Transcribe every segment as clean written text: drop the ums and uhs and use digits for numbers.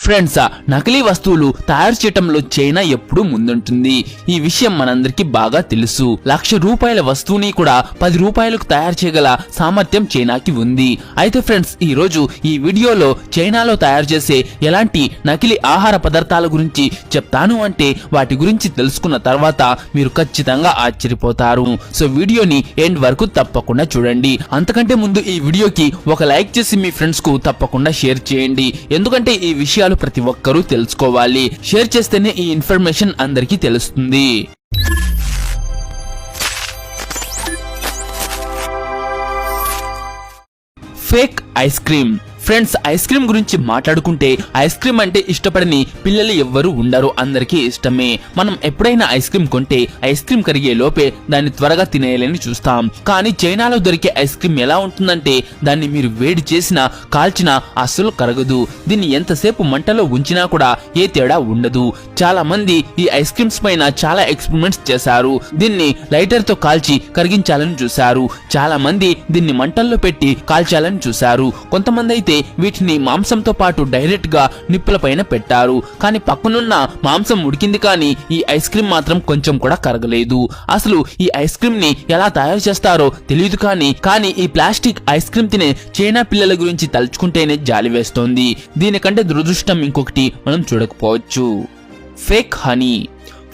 Friends, నకిలీ వస్తువులు తయారు చేయటంలో చైనా ఎప్పుడూ ముందుంటుంది. ఈ విషయం మనందరికీ బాగా తెలుసు. 1,00,000 రూపాయల వస్తువుని కూడా 10 రూపాయలకు తయారు చేయగల సామర్థ్యం చైనాకి ఉంది. అయితే ఫ్రెండ్స్, ఈ రోజు ఈ వీడియోలో చైనాలో తయారు చేసే ఎలాంటి నకిలీ ఆహార పదార్థాల గురించి చెప్తాను. అంటే వాటి గురించి తెలుసుకున్న తర్వాత మీరు ఖచ్చితంగా ఆశ్చర్యపోతారు. సో వీడియోని ఎండ్ వరకు తప్పకుండా చూడండి. అంతకంటే ముందు ఈ వీడియోకి ఒక లైక్ చేసి మీ ఫ్రెండ్స్ కు తప్పకుండా షేర్ చేయండి. ఎందుకంటే ఈ విషయాలు ప్రతి ఒక్కరూ తెలుసుకోవాలి. షేర్ చేస్తేనే ఈ ఇన్ఫర్మేషన్ అందరికీ తెలుస్తుంది. Fake ice cream. Friends, ice cream గురించి మాట్లాడుకుంటే ఐస్ క్రీమ్ అంటే ఇష్టపడని పిల్లలు ఎవ్వరూ ఉండరు. అందరికీ ఇష్టమే. మనం ఎప్పుడైనా ఐస్ క్రీమ్ కొంటే ఐస్ క్రీమ్ కరిగే లోపే దాన్ని త్వరగా తినేయాలని చూస్తాం. కానీ చైనాలో దొరికే ఐస్ క్రీమ్ ఎలా ఉంటుందంటే దాన్ని మీరు వేడి చేసినా కాల్చినా అస్సలు కరగదు. దీన్ని ఎంతసేపు మంటలో ఉంచినా కూడా ఏ తేడా ఉండదు. చాలా మంది ఈ ఐస్ క్రీమ్స్ పైన చాలా ఎక్స్పెరిమెంట్స్ చేశారు. దీన్ని లైటర్ తో కాల్చి కరిగించాలని చూశారు. చాలా మంది దీన్ని మంటల్లో పెట్టి కాల్చాలని చూశారు. కొంతమంది అయితే వీటిని మాంసంతో పాటు డైరెక్ట్ గా నిప్పుల పైన పెట్టారు. కానీ పక్కనున్న మాంసం ఉడికింది, కానీ ఈ ఐస్ క్రీమ్ మాత్రం కొంచెం కూడా కరగలేదు. అసలు ఈ ఐస్ క్రీమ్ ని ఎలా తయారు చేస్తారో తెలియదు. కానీ ఈ ప్లాస్టిక్ ఐస్ క్రీమ్ తినే చైనా పిల్లల గురించి తలుచుకుంటేనే జాలి వేస్తోంది. దీనికంటే దురదృష్టం ఇంకొకటి మనం చూడకపోవచ్చు. Fake honey.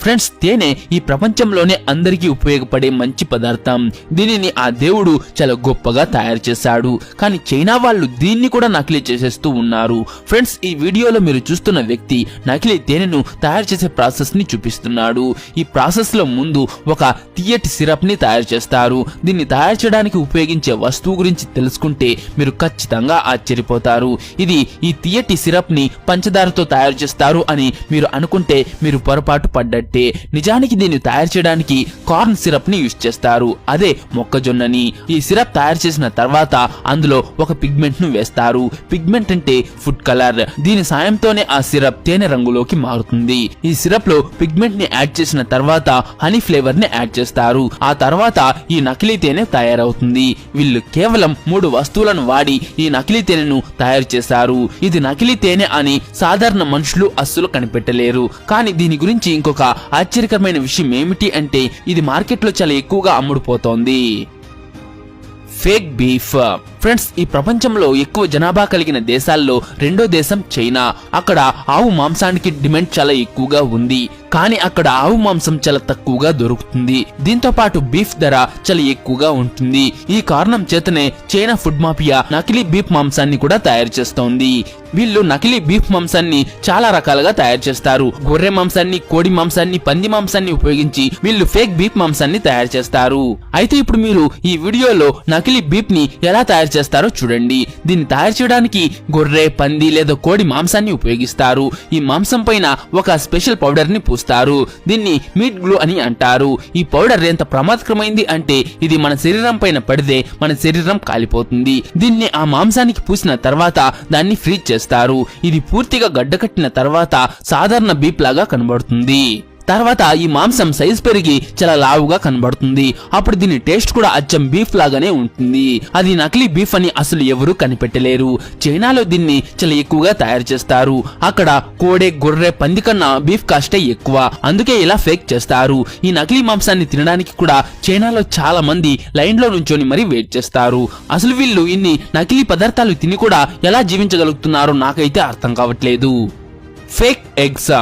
ఫ్రెండ్స్, తేనె ఈ ప్రపంచంలోనే అందరికీ ఉపయోగపడే మంచి పదార్థం. దీనిని ఆ దేవుడు చాలా గొప్పగా తయారు చేశాడు. కానీ చైనా వాళ్ళు దీన్ని కూడా నకిలీ చేసేస్తూ ఉన్నారు. ఫ్రెండ్స్, ఈ వీడియోలో మీరు చూస్తున్న వ్యక్తి నకిలీ తేనెను తయారు చేసే ప్రాసెస్ ని చూపిస్తున్నాడు. ఈ ప్రాసెస్ లో ముందు ఒక తియ్యటి సిరప్ ని తయారు చేస్తారు. దీన్ని తయారు చేయడానికి ఉపయోగించే వస్తువు గురించి తెలుసుకుంటే మీరు ఖచ్చితంగా ఆశ్చర్యపోతారు. ఇది ఈ తియ్యటి సిరప్ ని పంచదారతో తయారు చేస్తారు అని మీరు అనుకుంటే మీరు పొరపాటు పడ్డట్టు. నిజానికి దీన్ని తయారు చేయడానికి కార్న్ సిరప్ ని యూజ్ చేస్తారు. అదే మొక్కజొన్నని. ఈ సిరప్ తయారు చేసిన తర్వాత అందులో ఒక పిగ్మెంట్ ను వేస్తారు. పిగ్మెంట్ అంటే ఫుడ్ కలర్. దీని సాయంతోనే ఆ సిరప్ తేనె రంగులోకి మారుతుంది. ఈ సిరప్ లో పిగ్మెంట్ ని యాడ్ చేసిన తర్వాత హనీ ఫ్లేవర్ ని యాడ్ చేస్తారు. ఆ తర్వాత ఈ నకిలీ తేనె తయారవుతుంది. వీళ్ళు కేవలం 3 వస్తువులను వాడి ఈ నకిలీ తేనెను తయారు చేశారు. ఇది నకిలీ తేనె అని సాధారణ మనుషులు అస్సలు కనిపెట్టలేరు. కానీ దీని గురించి ఇంకొక ఆశ్చర్యకరమైన విషయం ఏమిటి అంటే ఇది మార్కెట్లో చాలా ఎక్కువగా అమ్ముడుపోతోంది. Fake beef. ఫ్రెండ్స్, ఈ ప్రపంచంలో ఎక్కువ జనాభా కలిగిన దేశాల్లో రెండో దేశం చైనా. అక్కడ ఆవు మాంసానికి డిమాండ్ చాలా ఎక్కువగా ఉంది. కానీ అక్కడ ఆవు మాంసం చాలా తక్కువగా దొరుకుతుంది. దీంతో పాటు బీఫ్ ధర చాలా ఎక్కువగా ఉంటుంది. ఈ కారణం చేతనే చైనా ఫుడ్ మాఫియా నకిలీ బీఫ్ మాంసాన్ని కూడా తయారు చేస్తోంది. వీళ్ళు నకిలీ బీఫ్ మాంసాన్ని చాలా రకాలుగా తయారు చేస్తారు. గొర్రె మాంసాన్ని, కోడి మాంసాన్ని, పంది మాంసాన్ని ఉపయోగించి వీళ్ళు ఫేక్ బీఫ్ మాంసాన్ని తయారు చేస్తారు. అయితే ఇప్పుడు మీరు ఈ వీడియోలో నకిలీ బీఫ్ ని ఎలా తయారు చేస్తారో చూడండి. దీన్ని తయారు చేయడానికి గొర్రె, పంది లేదా కోడి మాంసాన్ని ఉపయోగిస్తారు. ఈ మాంసం పైన ఒక స్పెషల్ పౌడర్ ని పూస్తారు. దీన్ని మీట్ గ్లూ అని అంటారు. ఈ పౌడర్ ఎంత ప్రమాదకరమైంది అంటే ఇది మన శరీరం పైన పడితే మన శరీరం కాలిపోతుంది. దీన్ని ఆ మాంసానికి పూసిన తర్వాత దాన్ని ఫ్రీజ్ చేస్తారు. ఇది పూర్తిగా గడ్డకట్టిన తర్వాత సాధారణ బీఫ్ లాగా కనబడుతుంది. తర్వాత ఈ మాంసం సైజ్ పెరిగి చాలా లావుగా కనబడుతుంది. అప్పుడు దీని టేస్ట్ కూడా అచ్చం బీఫ్ లాగానే ఉంటుంది. అది నకిలీ బీఫ్ అని అసలు ఎవరూ కనిపెట్టలేరు. చైనాలో దీన్ని చాలా ఎక్కువగా తయారు చేస్తారు. అక్కడ కోడె, గొర్రె, పంది కన్నా బీఫ్ కాస్టే ఎక్కువ. అందుకే ఇలా ఫేక్ చేస్తారు. ఈ నకిలీ మాంసాన్ని తినడానికి కూడా చైనాలో చాలా మంది లైన్ లో నుంచొని మరీ వెయిట్ చేస్తారు. అసలు వీళ్ళు ఇన్ని నకిలీ పదార్థాలు తిని కూడా ఎలా జీవించగలుగుతున్నారో నాకైతే అర్థం కావట్లేదు. Fake eggs.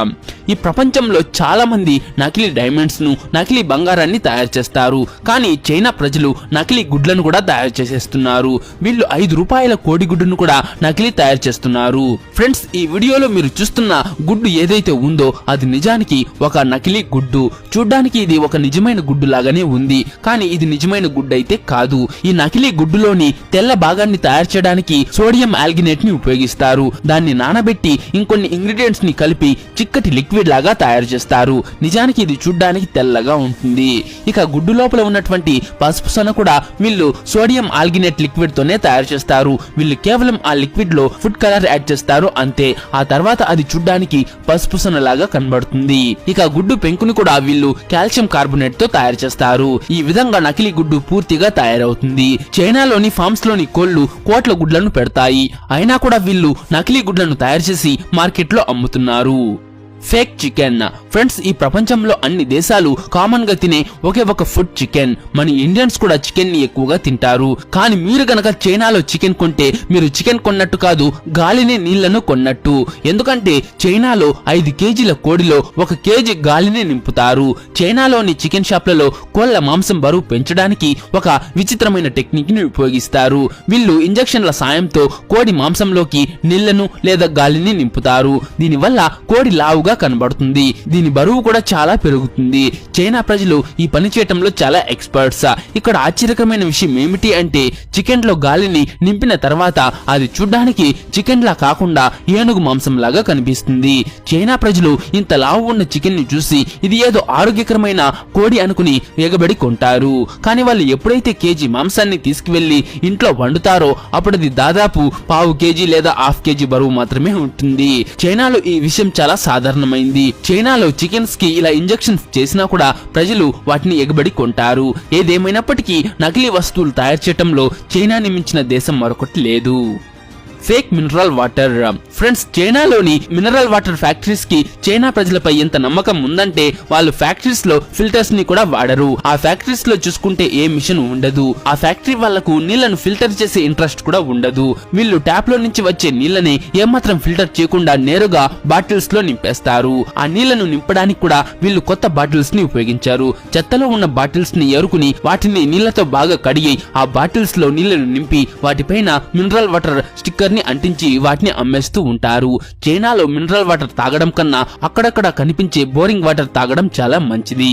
ఈ ప్రపంచంలో చాలా మంది నకిలీ డైమండ్స్ ను, నకిలీ బంగారాన్ని తయారు చేస్తారు. కానీ చైనా ప్రజలు నకిలీ గుడ్లను కూడా తయారు చేసేస్తున్నారు. వీళ్ళు 5 రూపాయల కోడి గుడ్డును కూడా నకిలీ తయారు చేస్తున్నారు. ఫ్రెండ్స్, ఈ వీడియోలో మీరు చూస్తున్న గుడ్డు ఏదైతే ఉందో అది నిజానికి ఒక నకిలీ గుడ్డు. చూడ్డానికి ఇది ఒక నిజమైన గుడ్డు లాగానే ఉంది. కానీ ఇది నిజమైన గుడ్డు అయితే కాదు. ఈ నకిలీ గుడ్డులోని తెల్ల భాగాన్ని తయారు చేయడానికి సోడియం ఆల్గినేట్ ని ఉపయోగిస్తారు. దాన్ని నానబెట్టి ఇంకొన్ని ఇంగ్రీడియంట్స్ ని కలిపి చిక్కటి లిక్విడ్ లిక్విడ్ లాగా తయారు చేస్తారు. నిజానికి ఇది చూడ్డానికి తెల్లగా ఉంటుంది. ఇక గుడ్డు లోపల ఉన్నటువంటి పసుపు సొన కూడా వీళ్ళు సోడియం ఆల్గినేట్ లిక్విడ్ తోనే తయారు చేస్తారు. వీళ్ళు కేవలం ఆ లిక్విడ్ లో ఫుడ్ కలర్ యాడ్ చేస్తారు అంతే. ఆ తర్వాత అది చూడ్డానికి పసుపు సొన లాగా కనబడుతుంది. ఇక గుడ్డు పెంకుని కూడా వీళ్ళు కాల్షియం కార్బోనేట్ తో తయారు చేస్తారు. ఈ విధంగా నకిలీ గుడ్డు పూర్తిగా తయారవుతుంది. చైనాలోని ఫార్మ్స్ లోని కోళ్లు కోట్ల గుడ్లను పెడతాయి. అయినా కూడా వీళ్ళు నకిలీ గుడ్లను తయారు చేసి మార్కెట్ లో అమ్ముతున్నారు. Fake chicken. ఫ్రెండ్స్, ఈ ప్రపంచంలో అన్ని దేశాలు కామన్ గా తినే ఒకే ఒక ఫుడ్ చికెన్. మన ఇండియన్స్ కూడా చికెన్ ని ఎక్కువగా తింటారు. కానీ మీరు గనక చైనాలో చికెన్ కొంటే మీరు చికెన్ కొన్నట్టు కాదు, గాలిని నీళ్లను కొన్నట్టు. ఎందుకంటే చైనాలో 5 కేజీల కోడిలో 1 కేజీ గాలిని నింపుతారు. చైనాలోని చికెన్ షాప్లలో కోళ్ల మాంసం బరువు పెంచడానికి ఒక విచిత్రమైన టెక్నిక్ ని ఉపయోగిస్తారు. వీళ్ళు ఇంజెక్షన్ల సాయంతో కోడి మాంసంలోకి నీళ్లను లేదా గాలిని నింపుతారు. దీనివల్ల కోడి లావుగా కనబడుతుంది. దీని బరువు కూడా చాలా పెరుగుతుంది. చైనా ప్రజలు ఈ పని చేయటంలో చాలా ఎక్స్పర్ట్స్. ఇక్కడ ఆశ్చర్యకరమైన విషయం ఏమిటి అంటే చికెన్ లో గాలిని నింపిన తర్వాత అది చూడ్డానికి చికెన్ లా కాకుండా ఏనుగు మాంసం లాగా కనిపిస్తుంది. చైనా ప్రజలు ఇంత లావు ఉన్న చికెన్ ని చూసి ఇది ఏదో ఆరోగ్యకరమైన కోడి అనుకుని ఎగబడి కొంటారు. కానీ వాళ్ళు ఎప్పుడైతే కేజీ మాంసాన్ని తీసుకువెళ్లి ఇంట్లో వండుతారో అప్పుడు అది దాదాపు 1/2 కేజీ లేదా 1/2 కేజీ బరువు మాత్రమే ఉంటుంది. చైనాలో ఈ విషయం చాలా సాధారణమైంది. చైనాలో చికెన్స్ కి ఇలా ఇంజెక్షన్స్ చేసినా కూడా ప్రజలు వాటిని ఎగబడి కొంటారు. ఏదేమైనప్పటికీ నకిలీ వస్తువులు తయారు చేయటంలో చైనాని మించిన దేశం మరొకటి లేదు. Fake mineral water. ఫ్రెండ్స్, చైనాలోని మినరల్ వాటర్ ఫ్యాక్టరీస్ కి చైనా ప్రజలపై ఎంత నమ్మకం ఉందంటే వాళ్ళు ఫ్యాక్టరీస్ లో ఫిల్టర్స్ ని కూడా వాడరు. ఆ ఫ్యాక్టరీస్ లో చూసుకుంటే ఏ మిషన్ ఉండదు. ఆ ఫ్యాక్టరీ వాళ్లకు నీళ్లను ఫిల్టర్ చేసే ఇంట్రెస్ట్ కూడా ఉండదు. వీళ్ళు ట్యాప్ లో నుంచి వచ్చే నీళ్లని ఏమాత్రం ఫిల్టర్ చేయకుండా నేరుగా బాటిల్స్ లో నింపేస్తారు. ఆ నీళ్లను నింపడానికి కూడా వీళ్ళు కొత్త బాటిల్స్ ని ఉపయోగించారు. చెత్తలో ఉన్న బాటిల్స్ ని ఏరుకుని వాటిని నీళ్లతో బాగా కడిగి ఆ బాటిల్స్ లో నీళ్లను నింపి వాటిపైన మినరల్ వాటర్ స్టిక్కర్ ని అంటించి వాటిని అమ్మేస్తూ ఉంటారు. చైనాలో మినరల్ వాటర్ తాగడం కన్నా అక్కడక్కడ కనిపించే బోరింగ్ వాటర్ తాగడం చాలా మంచిది.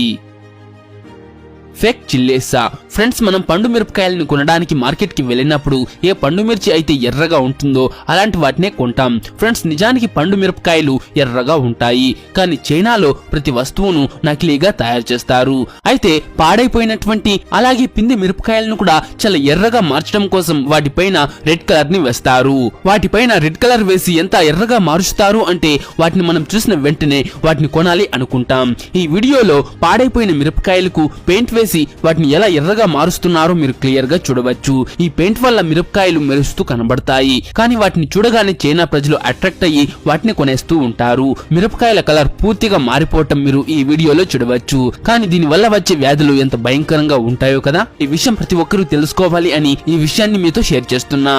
ఫేక్ చిల్లీసా. ఫ్రెండ్స్, మనం పండు మిరపకాయలను కొనడానికి మార్కెట్ కి వెళ్ళినప్పుడు ఏ పండు మిర్చి అయితే ఎర్రగా ఉంటుందో అలాంటి వాటినే కొంటాం. ఫ్రెండ్స్, నిజానికి పండు మిరపకాయలు ఎర్రగా ఉంటాయి. కానీ చైనాలో ప్రతి వస్తువును నకిలీగా తయారు చేస్తారు. అయితే పాడైపోయినటువంటి అలాగే పిండి మిరపకాయలను కూడా చాలా ఎర్రగా మార్చడం కోసం వాటిపైన రెడ్ కలర్ ని వేస్తారు. వాటిపైన రెడ్ కలర్ వేసి ఎంత ఎర్రగా మారుస్తారు అంటే వాటిని మనం చూసిన వెంటనే వాటిని కొనాలి అనుకుంటాం. ఈ వీడియోలో పాడైపోయిన మిరపకాయలకు పెయింట్ వేసి వాటిని ఎలా ఎర్రగా మారుస్తున్నారో మీరు క్లియర్ గా చూడవచ్చు. ఈ పెయింట్ వల్ల మిరపకాయలు మెరుస్తూ కనబడతాయి. కానీ వాటిని చూడగానే చైనా ప్రజలు అట్రాక్ట్ అయ్యి వాటిని కొనేస్తూ ఉంటారు. మిరపకాయల కలర్ పూర్తిగా మారిపోవటం మీరు ఈ వీడియోలో చూడవచ్చు. కానీ దీని వల్ల వచ్చే వ్యాధులు ఎంత భయంకరంగా ఉంటాయో కదా. ఈ విషయం ప్రతి ఒక్కరూ తెలుసుకోవాలి అని ఈ విషయాన్ని మీతో షేర్ చేస్తున్నా.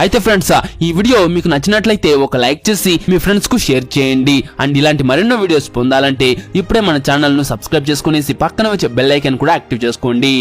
అయితే ఫ్రెండ్స్, ఈ వీడియో మీకు నచ్చినట్లయితే ఒక లైక్ చేసి మీ ఫ్రెండ్స్ కు షేర్ చేయండి. అండ్ ఇలాంటి మరెన్నో వీడియోస్ పొందాలంటే ఇప్పుడే మన ఛానల్ ను సబ్స్క్రైబ్ చేసుకునేసి పక్కన వచ్చే బెల్ ఐకాన్ కూడా యాక్టివ్ చేసుకోండి.